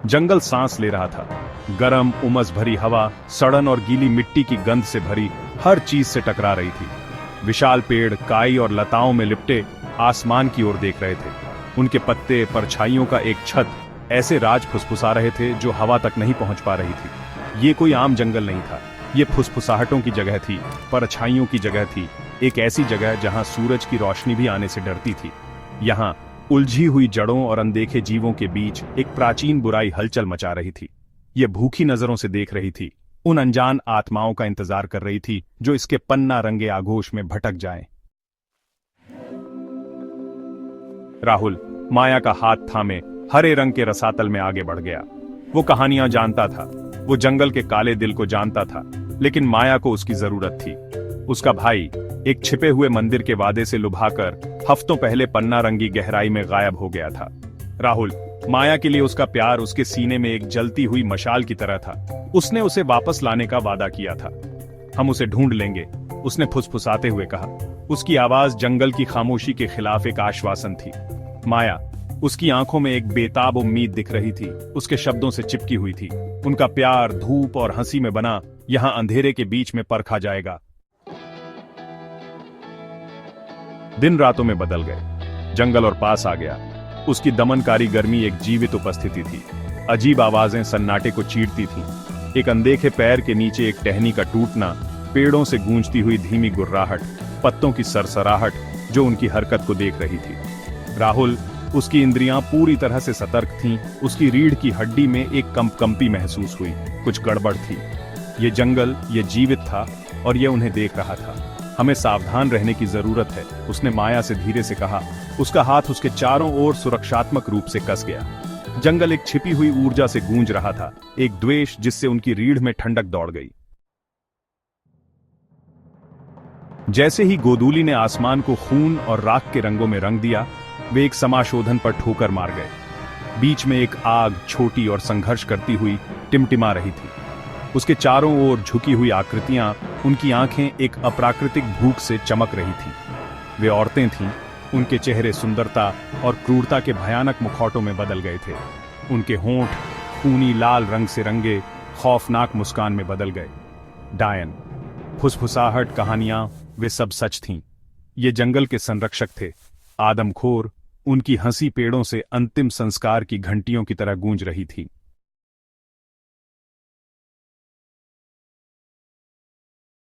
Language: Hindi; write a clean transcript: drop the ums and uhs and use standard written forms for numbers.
जंगल सांस ले रहा था। गरम उमस भरी हवा सड़न और गीली मिट्टी की गंध से भरी हर चीज से टकरा रही थी। विशाल पेड़ काई और लताओं में लिपटे आसमान की ओर देख रहे थे। उनके पत्ते परछाइयों का एक छत ऐसे राज फुसफुसा रहे थे जो हवा तक नहीं पहुंच पा रही थी। ये कोई आम जंगल नहीं था, ये फुसफुसाहटों की जगह थी, परछाइयों की जगह थी, एक ऐसी जगह जहां सूरज की रोशनी भी आने से डरती थी। यहाँ उलझी हुई जड़ों और अनदेखे जीवों के बीच एक प्राचीन बुराई हलचल मचा रही थी। ये भूखी नजरों से देख रही थी, उन अनजान आत्माओं का इंतजार कर रही थी जो इसके पन्ना रंगे आगोश में भटक जाएं। राहुल माया का हाथ थामे हरे रंग के रसातल में आगे बढ़ गया। वो कहानियां जानता था, वो जंगल के काले दिल को जानता था, लेकिन माया को उसकी जरूरत थी। उसका भाई एक छिपे हुए मंदिर के वादे से लुभाकर हफ्तों पहले पन्ना रंगी गहराई में गायब हो गया था। राहुल माया के लिए उसका प्यार उसके सीने में एक जलती हुई मशाल की तरह था। उसने उसे वापस लाने का वादा किया था। हम उसे ढूंढ लेंगे, उसने फुसफुसाते हुए कहा। उसकी आवाज जंगल की खामोशी के खिलाफ एक आश्वासन थी। माया, उसकी आंखों में एक बेताब उम्मीद दिख रही थी, उसके शब्दों से चिपकी हुई थी। उनका प्यार धूप और हंसी में बना यहां अंधेरे के बीच में परखा जाएगा। दिन रातों में बदल गए, जंगल और पास आ गया। उसकी दमनकारी गर्मी एक जीवित उपस्थिति थी। अजीब आवाजें सन्नाटे को चीरती थीं। एक अनदेखे पैर के नीचे एक टहनी का टूटना, पेड़ों से गूंजती हुई धीमी गुर्राहट, पत्तों की सरसराहट जो उनकी हरकत को देख रही थी। राहुल, उसकी इंद्रियां पूरी तरह से सतर्क थीं। उसकी रीढ़ की हड्डी में एक कंपकंपी महसूस हुई। कुछ गड़बड़ थी। ये जंगल, ये जीवित था और ये उन्हें देख रहा था। हमें सावधान रहने की जरूरत है, उसने माया से धीरे से कहा। उसका हाथ उसके चारों ओर सुरक्षात्मक रूप से कस गया। जंगल एक छिपी हुई ऊर्जा से गूंज रहा था, एक द्वेष जिससे उनकी रीढ़ में ठंडक दौड़ गई। जैसे ही गोदूली ने आसमान को खून और राख के रंगों में रंग दिया, वे एक समाशोधन पर ठोकर मार गए। बीच में एक आग छोटी और संघर्ष करती हुई टिमटिमा रही थी। उसके चारों ओर झुकी हुई आकृतियां, उनकी आंखें एक अप्राकृतिक भूख से चमक रही थीं। वे औरतें थीं, उनके चेहरे सुंदरता और क्रूरता के भयानक मुखौटों में बदल गए थे। उनके होंठ खूनी लाल रंग से रंगे खौफनाक मुस्कान में बदल गए। डायन, फुसफुसाहट, कहानियां, वे सब सच थीं। ये जंगल के संरक्षक थे, आदमखोर। उनकी हंसी पेड़ों से अंतिम संस्कार की घंटियों की तरह गूंज रही थी।